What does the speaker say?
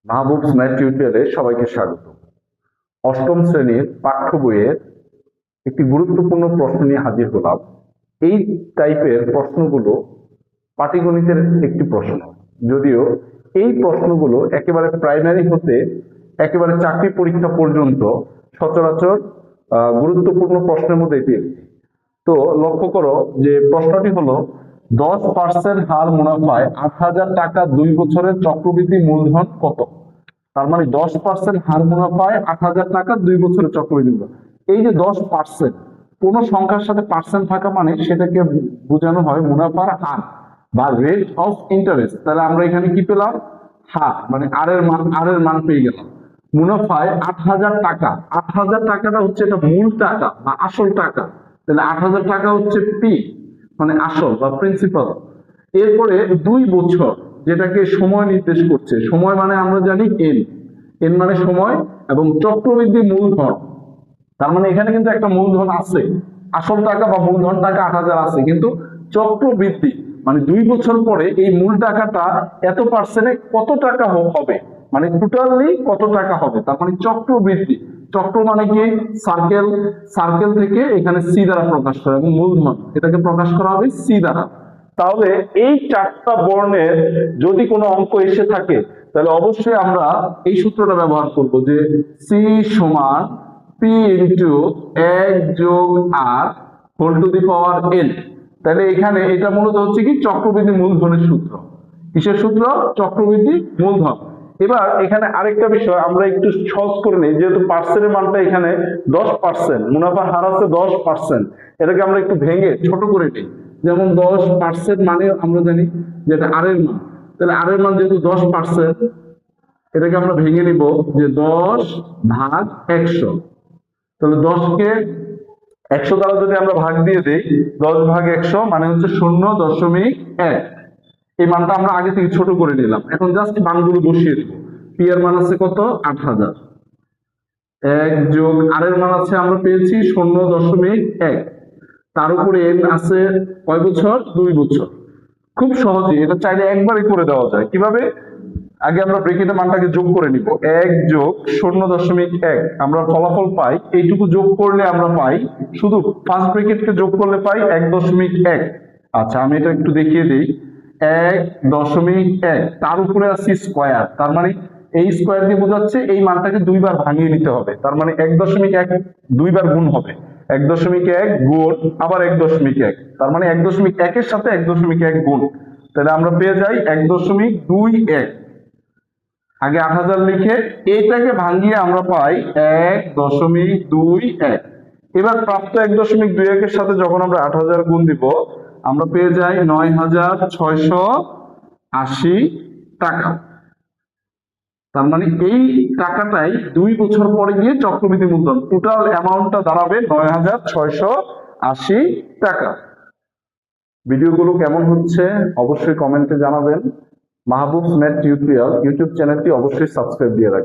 মাহবুবস math টিউটোরিয়ালে সবাইকে স্বাগত। অষ্টম শ্রেণীর পাঠ্য বইয়ের একটি গুরুত্বপূর্ণ প্রশ্ন নিয়ে হাজির হলাম। এই টাইপের প্রশ্নগুলো পাটিগণিতের একটি প্রশ্ন, যদিও এই প্রশ্নগুলো একেবারে প্রাইমারি হতে একেবারে চাকরি পরীক্ষা পর্যন্ত সচরাচর গুরুত্বপূর্ণ প্রশ্নের মধ্যে এটি একটি। তো লক্ষ্য করো যে প্রশ্নটি হলো 10% হার মুনাফায় 8,000 টাকা 2 বছরের চক্রবৃদ্ধি মূলধন কত? তার মানে 10% হার মুনাফায় 8,000 টাকা 2 বছরের চক্রবৃদ্ধি মূলধন। এই যে 10%, কোন সংখ্যার সাথে পার্সেন্ট থাকা মানে সেটাকে বোঝানো হয় মুনাফার হার বা রেট অফ ইন্টারেস্ট। তাহলে আমরা এখানে কি পেলাম? হার, মানে আর এর মান পেয়ে গেলাম। মুনাফায় 8,000 টাকা, 8,000 টাকাটা হচ্ছে এটা মূল টাকা বা আসল টাকা। তাহলে 8,000 টাকা হচ্ছে পি, মানে আসল বা প্রিন্সিপাল। এরপরে 2 বছর, যেটাকে সময় নির্দেশ করছে। সময় মানে আমরা জানি এন, এন মানে সময়, এবং চক্রবৃদ্ধি মূলধন। তার মানে এখানে কিন্তু একটা মূলধন আছে, আসল টাকা বা মূলধন টাকা 8,000 আছে, কিন্তু চক্রবৃদ্ধি মানে 2 বছর পরে এই মূল টাকাটা এত পার্সেন্টে কত টাকা হবে, মানে টোটালি কত টাকা হবে। তার মানে চক্রবৃদ্ধি, চক্র মানে কি সার্কেল, সার্কেল থেকে এখানে সি দ্বারা প্রকাশ করা, এবং মূলধন এটাকে প্রকাশ করা হবে সি দ্বারা। তাহলে এই 4টা বর্ণের যদি কোনো অঙ্ক এসে থাকে, তাহলে অবশ্যই আমরা এই সূত্রটা ব্যবহার করব যে সি সমান পি ইন্টু 1 যোগ আর whole to the power N. তাহলে এখানে এটা মূলত হচ্ছে কি চক্রবৃদ্ধি মূলধনের সূত্র। কিসের সূত্র? চক্রবৃদ্ধি মূলধন। এবার এখানে আরেকটা বিষয় আমরা একটু সহজ করে নিই, যেহেতু পার্সেন্টের মানটা এখানে 10%, মুনাফার হার আছে 10%, এটাকে আমরা একটু ভেঙে ছোট করে নিই। যেমন 10% মানে আমরা জানি যে এটা আর এর মান। তাহলে আর এর মান যেহেতু 10%, এটাকে আমরা ভেঙে নিব যে 10 ভাগ 100। তাহলে 10কে 100 দ্বারা যদি আমরা ভাগ দিয়ে দিই, 10 ভাগ 100 মানে হচ্ছে 0.1। এই মানটা আমরা আগে থেকে ছোট করে নিলাম, এখন জাস্ট মানগুলো বসিয়ে দেব। পি এর মান আছে কত? 8,000। 1 যোগ আর এর মান আছে আমরা পেয়েছি 0.1, তার উপরে এন আছে কয় বছর? 2 বছর। খুব সহজে এটা চাইলে একবারই করে দেওয়া যায়। কিভাবে? আগে আমরা ব্রেকেটে মানটাকে যোগ করে নিব। 1 যোগ 0.1, আমরা ফলাফল পাই এইটুকু যোগ করলে আমরা পাই, শুধু ফার্স্ট ব্রেকেটকে যোগ করলে পাই 1.1। আচ্ছা, আমি এটা একটু দেখিয়ে দিই। 1.1, তার উপরে আছে স্কয়ার, তার মানে এই স্কয়ার দিয়ে বোঝাচ্ছে এই মানটাকে 2 বার ভাঙিয়ে নিতে হবে। তার মানে 1.1 2 বার গুণ হবে, 1.1 গুণ আবার 1.1, তার মানে 1.1 এর সাথে 1.1 গুণ। তাহলে আমরা পেয়ে যাই 1.21। আগে 8,000 লিখে এইটাকে ভাঙিয়ে আমরা পাই 1.21। এবার প্রাপ্ত 1.21 এর সাথে যখন আমরা 8,000 গুণ দিব, আমরা পেয়ে যাই 9,680 টাকা। তার মানে এই টাকাটাই 2 বছর পরে গিয়ে চক্রবৃদ্ধি মূলধন, টোটাল অ্যামাউন্টটা দাঁড়াবে 9,680 টাকা। ভিডিওগুলো কেমন হচ্ছে অবশ্যই কমেন্টে জানাবেন। মাহবুবস ম্যাথ টিউটোরিয়াল ইউটিউব চ্যানেলটি অবশ্যই সাবস্ক্রাইব দিয়ে রাখবেন।